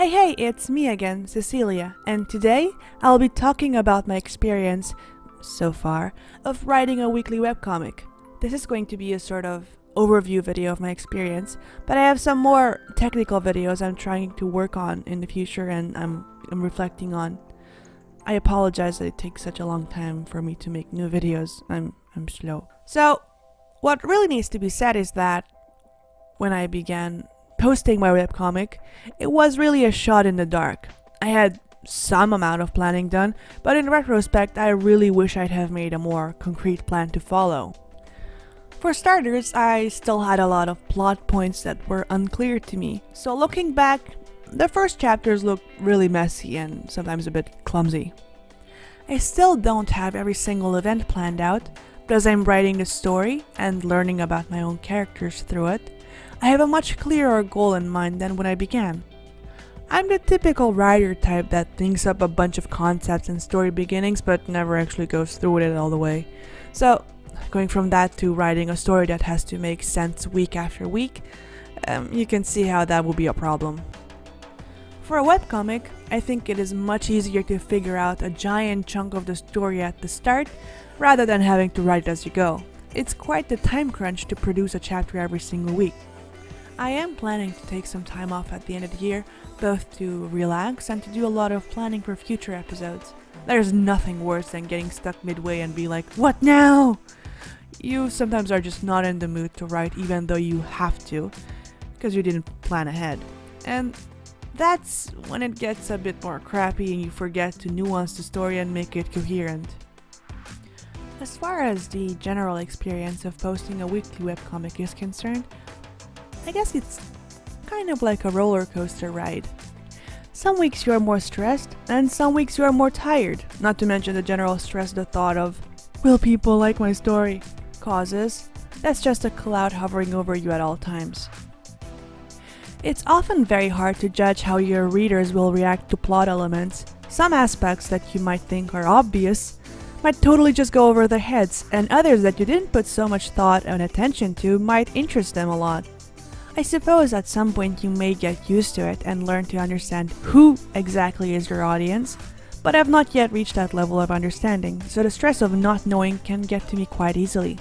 Hey, it's me again, Cecilia, and today I'll be talking about my experience, so far, of writing a weekly webcomic. This is going to be a sort of overview video of my experience, but I have some more technical videos I'm trying to work on in the future and I'm reflecting on. I apologize that it takes such a long time for me to make new videos. I'm slow. So, what really needs to be said is that when I began posting my webcomic, it was really a shot in the dark. I had some amount of planning done, but in retrospect, I really wish I'd have made a more concrete plan to follow. For starters, I still had a lot of plot points that were unclear to me, so looking back, the first chapters look really messy and sometimes a bit clumsy. I still don't have every single event planned out, but as I'm writing the story and learning about my own characters through it, I have a much clearer goal in mind than when I began. I'm the typical writer type that thinks up a bunch of concepts and story beginnings but never actually goes through with it all the way. So, going from that to writing a story that has to make sense week after week, you can see how that will be a problem. For a webcomic, I think it is much easier to figure out a giant chunk of the story at the start rather than having to write it as you go. It's quite the time crunch to produce a chapter every single week. I am planning to take some time off at the end of the year, both to relax and to do a lot of planning for future episodes. There's nothing worse than getting stuck midway and be like, what now? You sometimes are just not in the mood to write even though you have to, because you didn't plan ahead. And that's when it gets a bit more crappy and you forget to nuance the story and make it coherent. As far as the general experience of posting a weekly webcomic is concerned, I guess it's kind of like a roller coaster ride. Some weeks you are more stressed, and some weeks you are more tired, not to mention the general stress the thought of, will people like my story, causes. That's just a cloud hovering over you at all times. It's often very hard to judge how your readers will react to plot elements. Some aspects that you might think are obvious might totally just go over their heads, and others that you didn't put so much thought and attention to might interest them a lot. I suppose at some point you may get used to it and learn to understand who exactly is your audience, but I've not yet reached that level of understanding, so the stress of not knowing can get to me quite easily.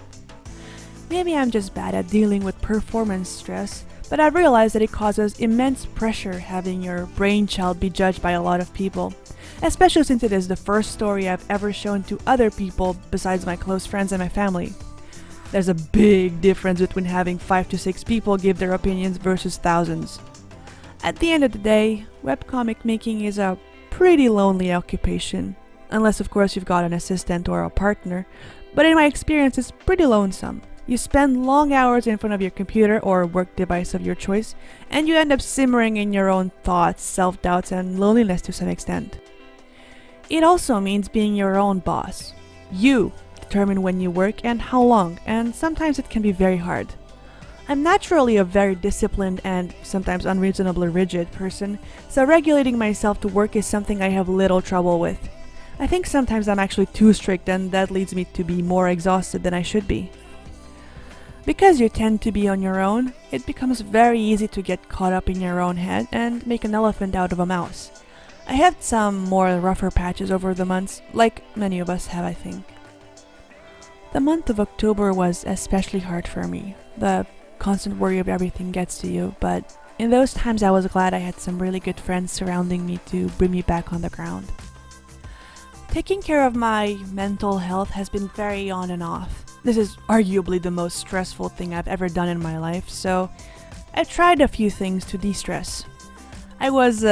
Maybe I'm just bad at dealing with performance stress, but I've realized that it causes immense pressure having your brainchild be judged by a lot of people, especially since it is the first story I've ever shown to other people besides my close friends and my family. There's a big difference between having 5 to 6 people give their opinions versus thousands. At the end of the day, webcomic making is a pretty lonely occupation, unless of course you've got an assistant or a partner, but in my experience it's pretty lonesome. You spend long hours in front of your computer or work device of your choice, and you end up simmering in your own thoughts, self-doubts, and loneliness to some extent. It also means being your own boss. You determine when you work and how long, and sometimes it can be very hard. I'm naturally a very disciplined and sometimes unreasonably rigid person, so regulating myself to work is something I have little trouble with. I think sometimes I'm actually too strict and that leads me to be more exhausted than I should be. Because you tend to be on your own, it becomes very easy to get caught up in your own head and make an elephant out of a mouse. I had some more rougher patches over the months, like many of us have, I think. The month of October was especially hard for me. The constant worry of everything gets to you, but in those times I was glad I had some really good friends surrounding me to bring me back on the ground. Taking care of my mental health has been very on and off. This is arguably the most stressful thing I've ever done in my life, so I've tried a few things to de-stress. I was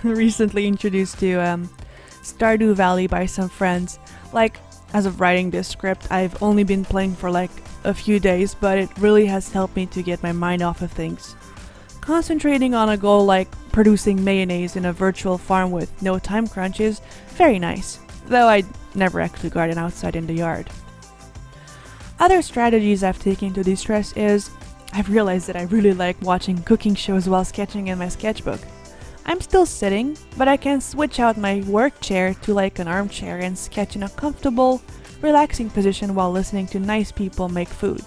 recently introduced to Stardew Valley by some friends. As of writing this script, I've only been playing for a few days, but it really has helped me to get my mind off of things. Concentrating on a goal like producing mayonnaise in a virtual farm with no time crunch is very nice, though I never actually garden outside in the yard. Other strategies I've taken to de-stress is, I've realized that I really like watching cooking shows while sketching in my sketchbook. I'm still sitting, but I can switch out my work chair to an armchair and sketch in a comfortable, relaxing position while listening to nice people make food.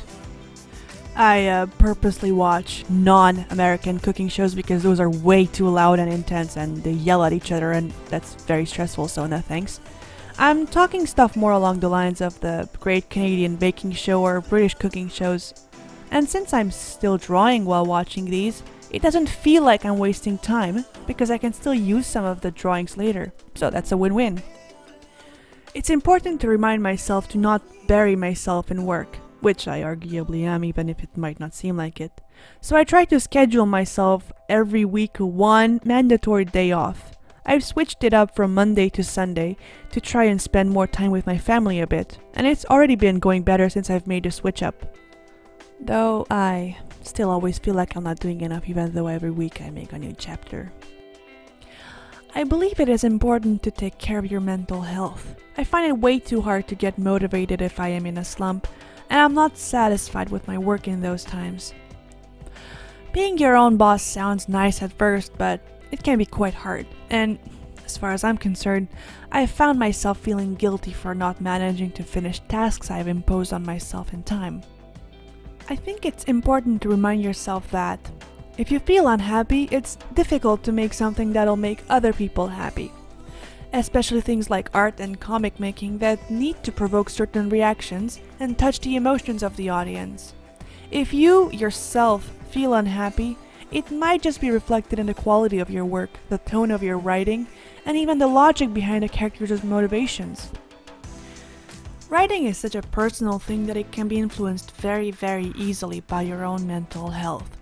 I purposely watch non-American cooking shows because those are way too loud and intense and they yell at each other and that's very stressful, so no thanks. I'm talking stuff more along the lines of the Great Canadian Baking Show or British cooking shows. And since I'm still drawing while watching these, it doesn't feel like I'm wasting time because I can still use some of the drawings later, so that's a win-win. It's important to remind myself to not bury myself in work, which I arguably am even if it might not seem like it. So I try to schedule myself every week one mandatory day off. I've switched it up from Monday to Sunday to try and spend more time with my family a bit, and it's already been going better since I've made the switch up. Though I still always feel like I'm not doing enough even though every week I make a new chapter. I believe it is important to take care of your mental health. I find it way too hard to get motivated if I am in a slump, and I'm not satisfied with my work in those times. Being your own boss sounds nice at first, but it can be quite hard, and as far as I'm concerned, I have found myself feeling guilty for not managing to finish tasks I've imposed on myself in time. I think it's important to remind yourself that if you feel unhappy, it's difficult to make something that'll make other people happy. Especially things like art and comic making that need to provoke certain reactions and touch the emotions of the audience. If you, yourself, feel unhappy, it might just be reflected in the quality of your work, the tone of your writing, and even the logic behind the characters' motivations. Writing is such a personal thing that it can be influenced very, very easily by your own mental health.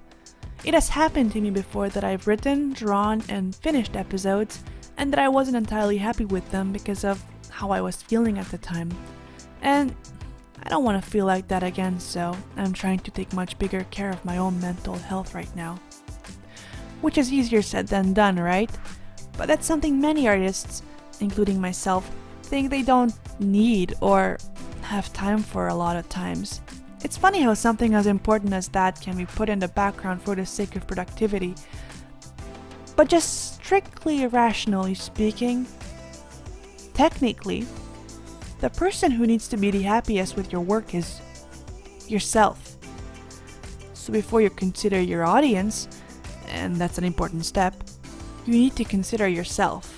It has happened to me before that I've written, drawn, and finished episodes, and that I wasn't entirely happy with them because of how I was feeling at the time. And I don't want to feel like that again, so I'm trying to take much bigger care of my own mental health right now. Which is easier said than done, right? But that's something many artists, including myself, think they don't need or have time for a lot of times. It's funny how something as important as that can be put in the background for the sake of productivity. But just strictly rationally speaking, technically, the person who needs to be the happiest with your work is yourself. So before you consider your audience, and that's an important step, you need to consider yourself.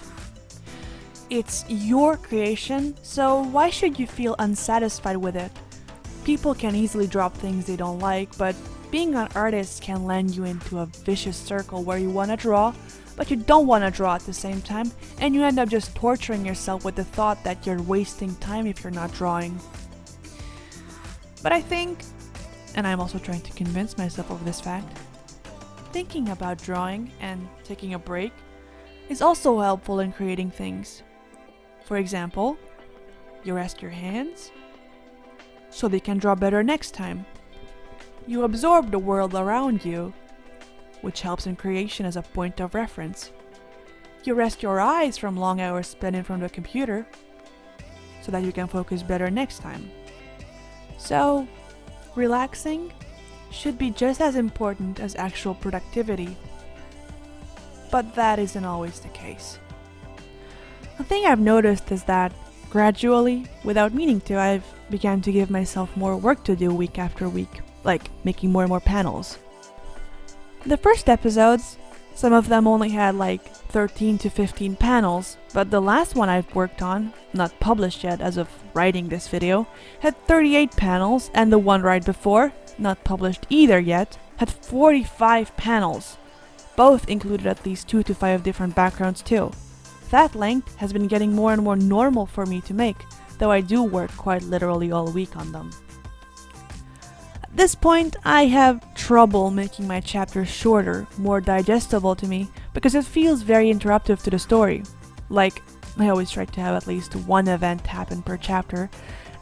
It's your creation, so why should you feel unsatisfied with it? People can easily drop things they don't like, but being an artist can land you into a vicious circle where you want to draw, but you don't want to draw at the same time, and you end up just torturing yourself with the thought that you're wasting time if you're not drawing. But I think, and I'm also trying to convince myself of this fact, thinking about drawing and taking a break is also helpful in creating things. For example, you rest your hands so they can draw better next time. You absorb the world around you, which helps in creation as a point of reference. You rest your eyes from long hours spent in front of the computer so that you can focus better next time. So, relaxing should be just as important as actual productivity. But that isn't always the case. A thing I've noticed is that gradually, without meaning to, I've began to give myself more work to do week after week, like making more and more panels. The first episodes, some of them only had like 13 to 15 panels, but the last one I've worked on, not published yet as of writing this video, had 38 panels, and the one right before, not published either yet, had 45 panels. Both included at least 2 to 5 different backgrounds too. That length has been getting more and more normal for me to make, though I do work quite literally all week on them. At this point, I have trouble making my chapters shorter, more digestible to me, because it feels very interruptive to the story. Like, I always try to have at least one event happen per chapter,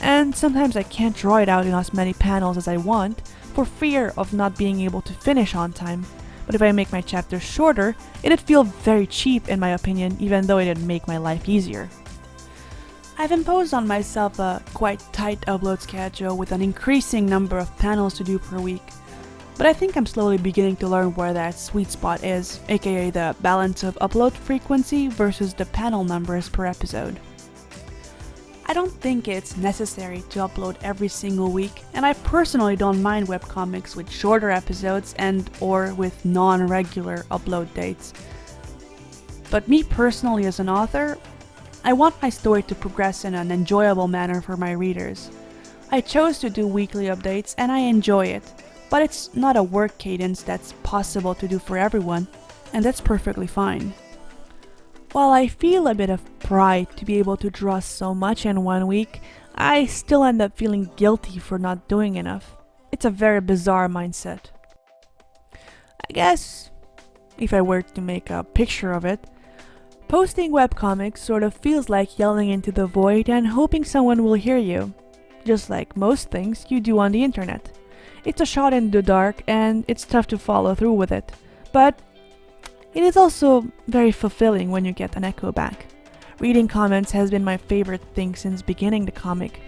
and sometimes I can't draw it out in as many panels as I want, for fear of not being able to finish on time. But if I make my chapters shorter, it'd feel very cheap in my opinion, even though it'd make my life easier. I've imposed on myself a quite tight upload schedule with an increasing number of panels to do per week, but I think I'm slowly beginning to learn where that sweet spot is, aka the balance of upload frequency versus the panel numbers per episode. I don't think it's necessary to upload every single week, and I personally don't mind webcomics with shorter episodes and or with non-regular upload dates. But me personally as an author, I want my story to progress in an enjoyable manner for my readers. I chose to do weekly updates and I enjoy it, but it's not a work cadence that's possible to do for everyone, and that's perfectly fine. While I feel a bit of pride to be able to draw so much in one week, I still end up feeling guilty for not doing enough. It's a very bizarre mindset. I guess, if I were to make a picture of it, posting webcomics sort of feels like yelling into the void and hoping someone will hear you. Just like most things you do on the internet. It's a shot in the dark and it's tough to follow through with it, but it is also very fulfilling when you get an echo back. Reading comments has been my favorite thing since beginning the comic.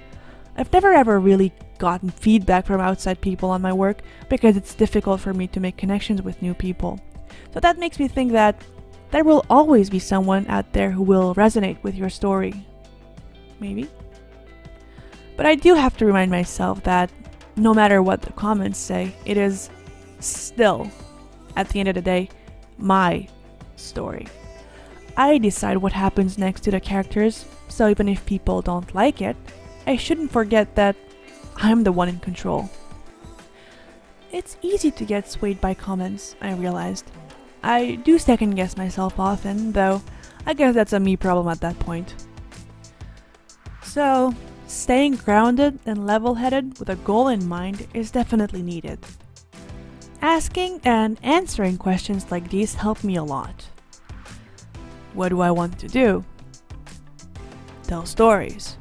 I've never ever really gotten feedback from outside people on my work because it's difficult for me to make connections with new people. So that makes me think that there will always be someone out there who will resonate with your story. Maybe? But I do have to remind myself that no matter what the comments say, it is still, at the end of the day, my story. I decide what happens next to the characters, so even if people don't like it, I shouldn't forget that I'm the one in control. It's easy to get swayed by comments, I realized. I do second guess myself often, though I guess that's a me problem at that point. So, staying grounded and level-headed with a goal in mind is definitely needed. Asking and answering questions like these help me a lot. What do I want to do? Tell stories.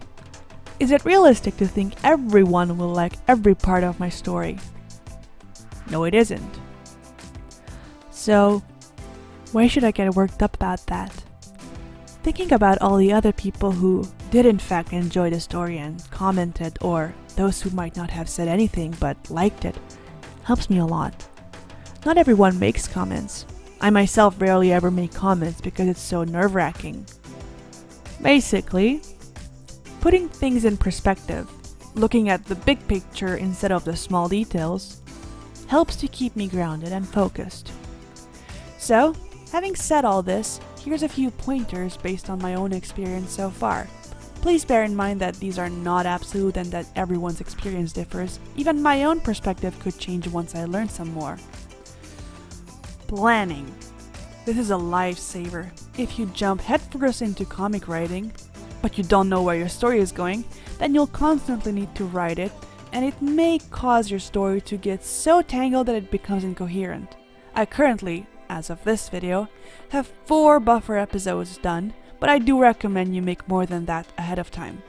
Is it realistic to think everyone will like every part of my story? No, it isn't. So, why should I get worked up about that? Thinking about all the other people who did in fact enjoy the story and commented, or those who might not have said anything but liked it, helps me a lot. Not everyone makes comments. I myself rarely ever make comments because it's so nerve-wracking. Basically, putting things in perspective, looking at the big picture instead of the small details, helps to keep me grounded and focused. So, having said all this, here's a few pointers based on my own experience so far. Please bear in mind that these are not absolute and that everyone's experience differs. Even my own perspective could change once I learn some more. Planning. This is a lifesaver. If you jump headfirst into comic writing, but you don't know where your story is going, then you'll constantly need to write it, and it may cause your story to get so tangled that it becomes incoherent. I currently, as of this video, have 4 buffer episodes done, but I do recommend you make more than that ahead of time.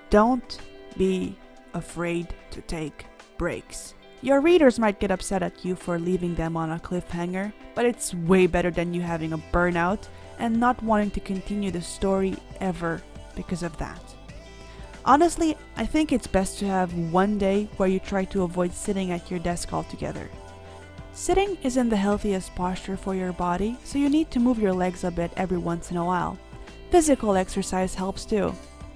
Don't be afraid to take breaks. Your readers might get upset at you for leaving them on a cliffhanger, but it's way better than you having a burnout and not wanting to continue the story ever because of that. Honestly, I think it's best to have one day where you try to avoid sitting at your desk altogether. Sitting isn't the healthiest posture for your body, so you need to move your legs a bit every once in a while. Physical exercise helps too,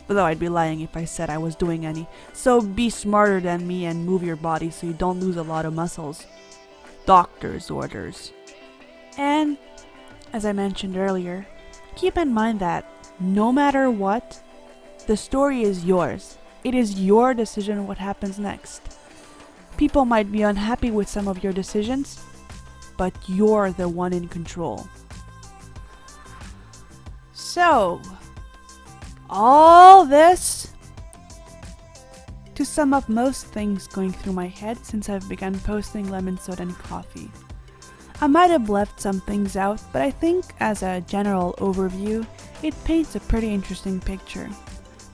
although I'd be lying if I said I was doing any, so be smarter than me and move your body so you don't lose a lot of muscles. Doctor's orders. And, as I mentioned earlier, keep in mind that, no matter what, the story is yours. It is your decision what happens next. People might be unhappy with some of your decisions, but you're the one in control. So, all this to sum up most things going through my head since I've begun posting lemon soda and coffee. I might have left some things out, but I think as a general overview, it paints a pretty interesting picture.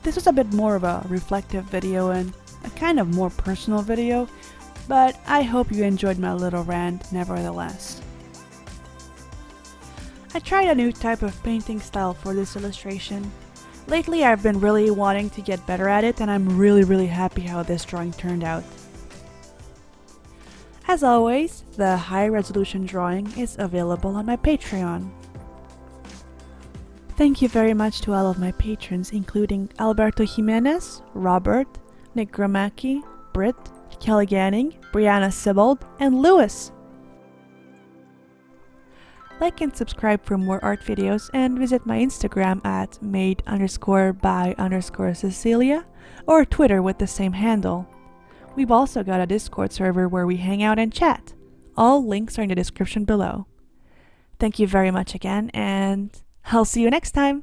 This was a bit more of a reflective video and a kind of more personal video, but I hope you enjoyed my little rant nevertheless. I tried a new type of painting style for this illustration. Lately I've been really wanting to get better at it, and I'm really happy how this drawing turned out. As always, the high resolution drawing is available on my Patreon. Thank you very much to all of my patrons, including Alberto Jimenez, Robert, Nick Gramacki, Britt, Kelly Ganning, Brianna Sibold, and Lewis. Like and subscribe for more art videos, and visit my Instagram at made_by_Cecilia or Twitter with the same handle. We've also got a Discord server where we hang out and chat. All links are in the description below. Thank you very much again, and I'll see you next time!